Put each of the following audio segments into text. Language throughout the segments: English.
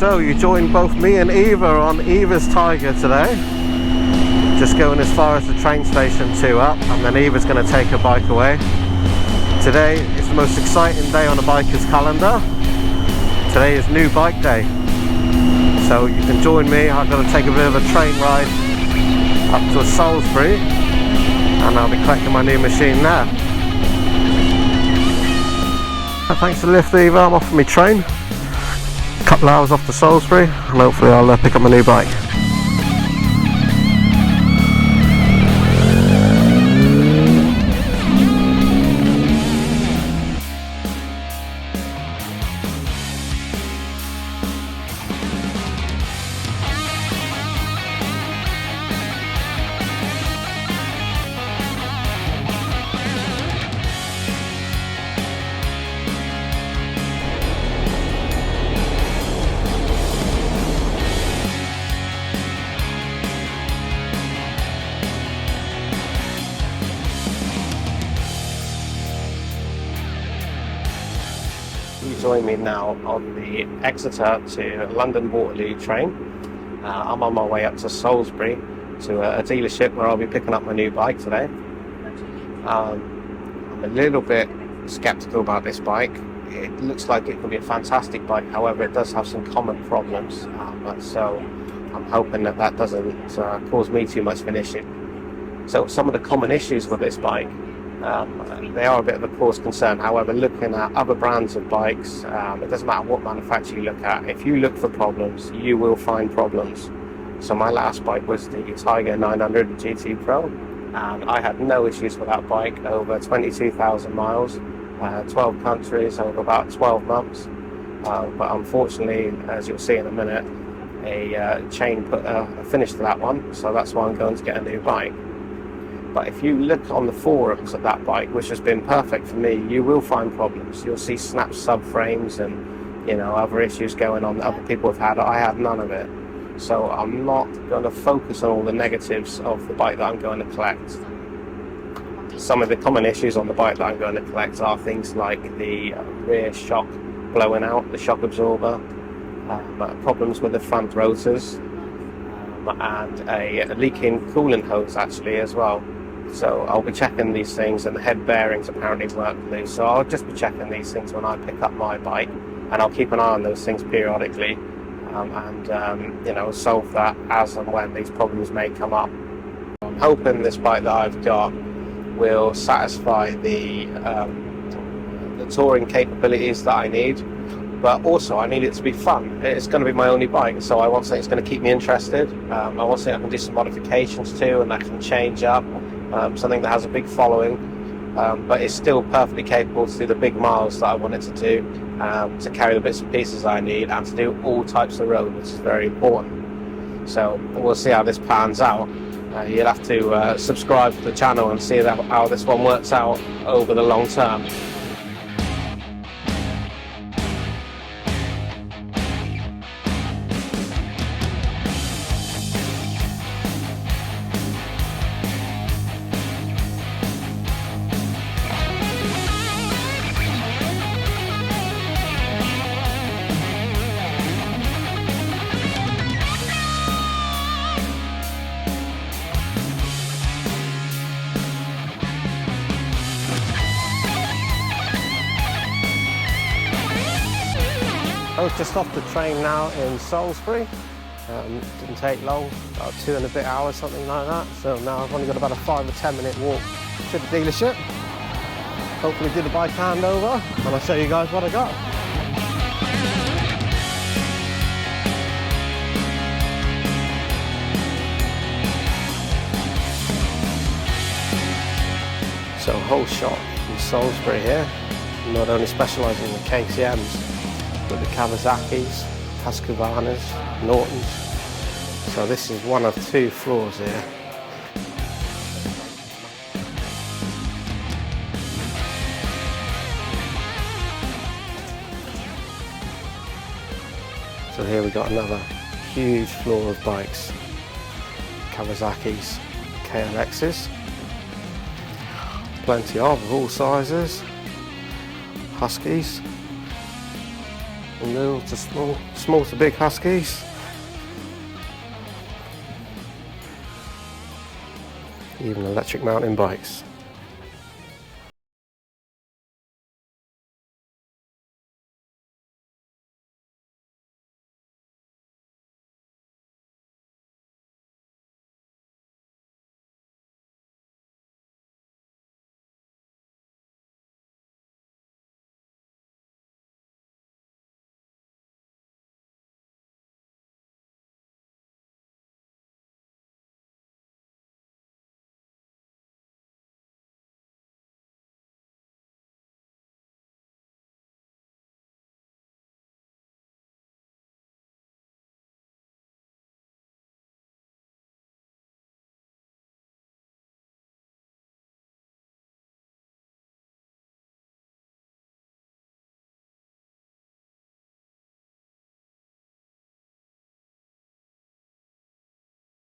So you joined both me and Eva on Eva's Tiger today. Just going as far as the train station 2 up, and then Eva's going to take her bike away. Today is the most exciting day on a biker's calendar. Today is new bike day. So you can join me. I'm going to take a bit of a train ride up to Salisbury, and I'll be collecting my new machine there. Thanks for the lift, Eva. I'm off for my train. A couple of hours off to Salisbury, and hopefully I'll pick up my new bike. Join me now on the Exeter to London Waterloo train. I'm on my way up to Salisbury to a dealership where I'll be picking up my new bike today. I'm a little bit skeptical about this bike. It looks like it could be a fantastic bike, however it does have some common problems, so I'm hoping that doesn't cause me too much of an issue. So some of the common issues with this bike, they are a bit of a cause concern. However, looking at other brands of bikes, it doesn't matter what manufacturer you look at, if you look for problems, you will find problems. So my last bike was the Tiger 900 GT Pro, and I had no issues with that bike over 22,000 miles, 12 countries over about 12 months. But unfortunately, as you'll see in a minute, a chain put a finish to that one, so that's why I'm going to get a new bike. But if you look on the forums at that bike, which has been perfect for me, you will find problems. You'll see snapped subframes and, you know, other issues going on that other people have had. I had none of it. So I'm not going to focus on all the negatives of the bike that I'm going to collect. Some of the common issues on the bike that I'm going to collect are things like the rear shock blowing out, the shock absorber, problems with the front rotors, and a leaking coolant hose actually as well. So I'll be checking these things, and the head bearings apparently work loose. So I'll just be checking these things when I pick up my bike, and I'll keep an eye on those things periodically, you know, solve that as and when these problems may come up. I'm hoping this bike that I've got will satisfy the touring capabilities that I need, but also I need it to be fun. It's going to be my only bike, so I want something that's going to keep me interested. I want something I can do some modifications to, and I can change up. Something that has a big following, but is still perfectly capable to do the big miles that I want it to do, to carry the bits and pieces I need, and to do all types of road, which is very important. So we'll see how this pans out. You'll have to subscribe to the channel and see how this one works out over the long term. I was just off the train now in Salisbury. Didn't take long, about 2 and a bit hours, something like that. So now I've only got about a 5 or 10 minute walk to the dealership. Hopefully do the bike handover, and I'll show you guys what I got. So Holeshot in Salisbury here, not only specialising in the KTMs, but the Kawasaki's, Husqvarna's, Norton's. So this is one of 2 floors here. So here we got another huge floor of bikes. Kawasaki's, KLX's, plenty of all sizes, Huskies, From little to small to big huskies. Even electric mountain bikes.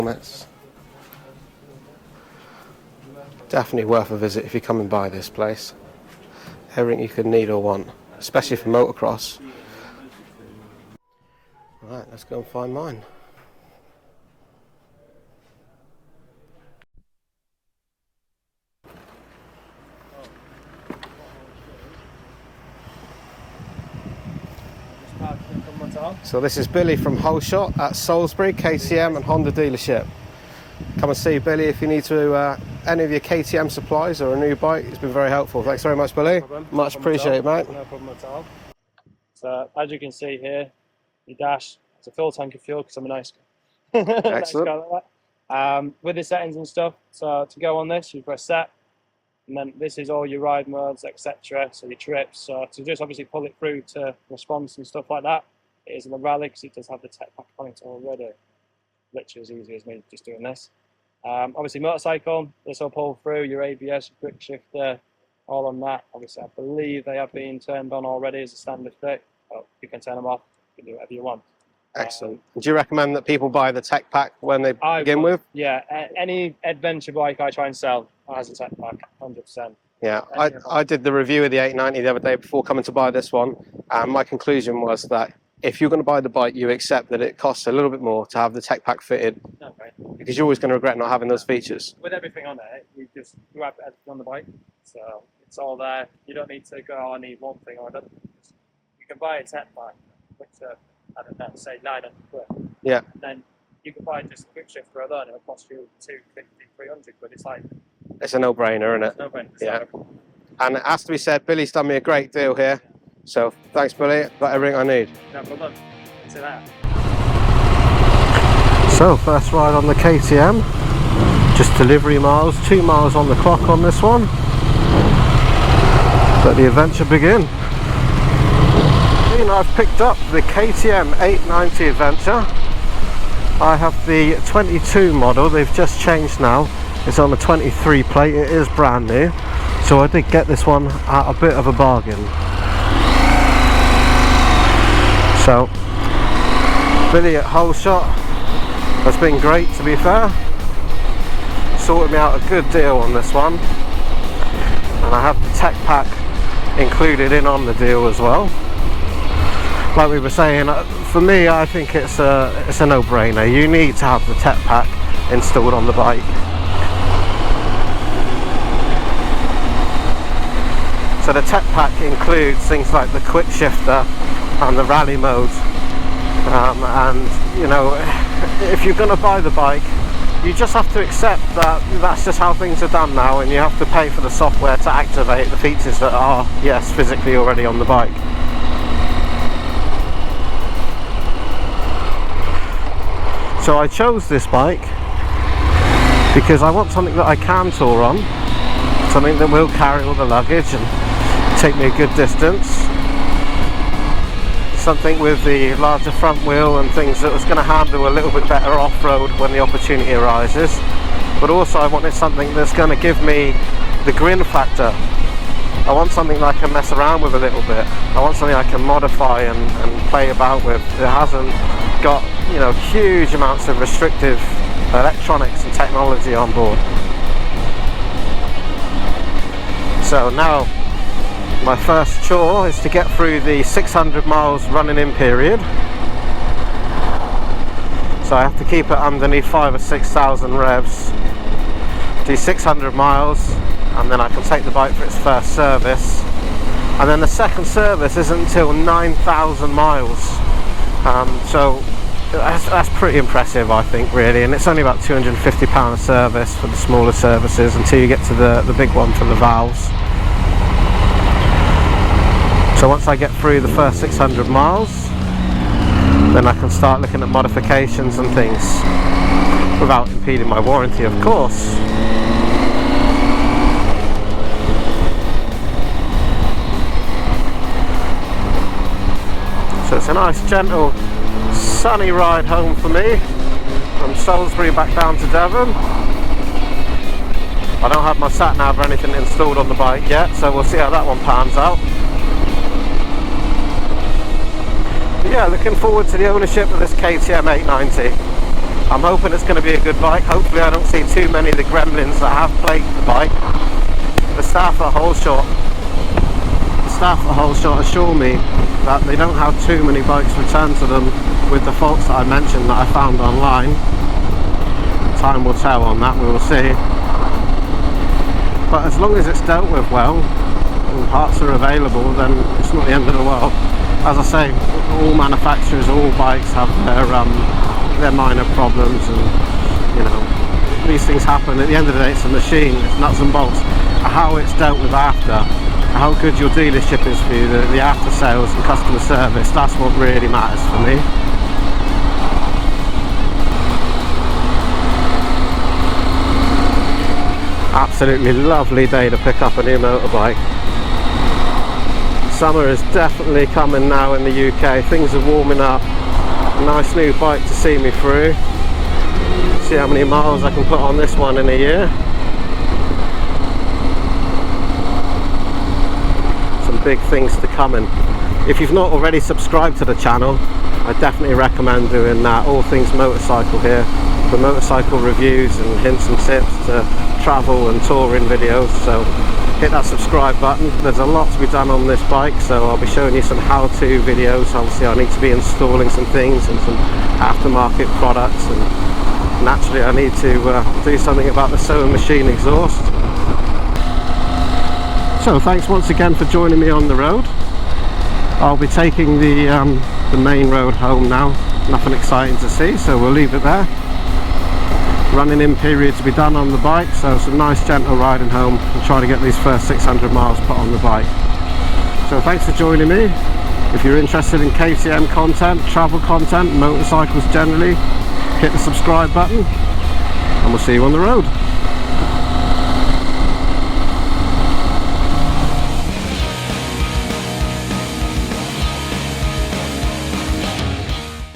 It's definitely worth a visit if you're coming by this place. Everything you could need or want, especially for motocross. Right, let's go and find mine. So this is Billy from Holeshot at Salisbury KTM and Honda dealership. Come and see Billy if you need to any of your KTM supplies or a new bike. It's been very helpful. Thanks very much, Billy. No much appreciated, mate. No problem at all. So as you can see here, your dash, it's a full tank of fuel because I'm a nice guy. Excellent. Nice guy like that. With the settings and stuff, so to go on this, you press set, and then this is all your ride modes, etc. So your trips. So to just obviously pull it through to response and stuff like that, it is in the rally because it does have the tech pack on it already. Literally as easy as me just doing this. Obviously motorcycle, this will pull through your ABS, quick shifter, all on that. Obviously I believe they have been turned on already as a standard fit. Oh, you can turn them off, you can do whatever you want. Excellent. Do you recommend that people buy the tech pack when they begin with? Yeah, any adventure bike I try and sell has a tech pack, 100%. Yeah, I did the review of the 890 the other day before coming to buy this one, and my conclusion was that if you're going to buy the bike, you accept that it costs a little bit more to have the tech pack fitted, Okay. because you're always going to regret not having those features. With everything on it, you just grab everything on the bike, so it's all there. You don't need to go, oh, I need one thing or another. You can buy a tech pack, which I don't know, say 900 quid. Yeah. And then you can buy just a quick shifter alone, it'll cost you 250, 300 quid. It's like, it's a no-brainer, isn't it? No brainer. Yeah. And it has to be said, Billy's done me a great deal here. So thanks, Billy. Got everything I need. No problem. See that. So first ride on the KTM. Just delivery miles. 2 miles on the clock on this one. Let the adventure begin. I've picked up the KTM 890 Adventure. I have the 22 model. They've just changed now. It's on the 23 plate. It is brand new. So I did get this one at a bit of a bargain. So Billy at Holeshot has been great, to be fair. Sorted me out a good deal on this one. And I have the tech pack included in on the deal as well. Like we were saying, for me, I think it's a no-brainer. You need to have the tech pack installed on the bike. So the tech pack includes things like the quick shifter and the rally mode. And you know, if you're going to buy the bike, you just have to accept that that's just how things are done now, and you have to pay for the software to activate the features that are, yes, physically already on the bike. So I chose this bike because I want something that I can tour on, something that will carry all the luggage and take me a good distance, something with the larger front wheel and things that was going to handle a little bit better off-road when the opportunity arises. But also I wanted something that's going to give me the grin factor. I want something that I can mess around with a little bit. I want something I can modify and play about with. It hasn't got, you know, huge amounts of restrictive electronics and technology on board. So now my first chore is to get through the 600 miles running in period. So I have to keep it underneath 5,000 or 6,000 revs, do 600 miles, and then I can take the bike for its first service. And then the second service isn't until 9,000 miles. So that's pretty impressive, I think, really. And it's only about £250 a service for the smaller services until you get to the big one for the valves. So once I get through the first 600 miles, then I can start looking at modifications and things without impeding my warranty, of course. So it's a nice, gentle, sunny ride home for me from Salisbury back down to Devon. I don't have my sat-nav or anything installed on the bike yet, so we'll see how that one pans out. But yeah, looking forward to the ownership of this KTM 890. I'm hoping it's going to be a good bike. Hopefully I don't see too many of the gremlins that have plagued the bike. The staff at Holeshot assure me that they don't have too many bikes returned to them with the faults that I mentioned that I found online. Time will tell on that, we will see. But as long as it's dealt with well and parts are available, then it's not the end of the world. As I say, all manufacturers, all bikes have their minor problems, and you know, these things happen. At the end of the day, it's a machine, it's nuts and bolts. How it's dealt with after, how good your dealership is for you, the after sales and customer service, that's what really matters for me. Absolutely lovely day to pick up a new motorbike. Summer is definitely coming now in the UK, things are warming up. A nice new bike to see me through. See how many miles I can put on this one in a year. Some big things to come in. If you've not already subscribed to the channel, I definitely recommend doing that. All things motorcycle here, from motorcycle reviews and hints and tips to travel and touring videos. So hit that subscribe button. There's a lot to be done on this bike, so I'll be showing you some how-to videos. Obviously I need to be installing some things and some aftermarket products, and naturally I need to do something about the sewing machine exhaust. So thanks once again for joining me on the road. I'll be taking the main road home now. Nothing exciting to see, so we'll leave it there. Running in period to be done on the bike, so some nice gentle riding home and try to get these first 600 miles put on the bike. So thanks for joining me. If you're interested in KTM content, travel content, motorcycles generally, hit the subscribe button and we'll see you on the road.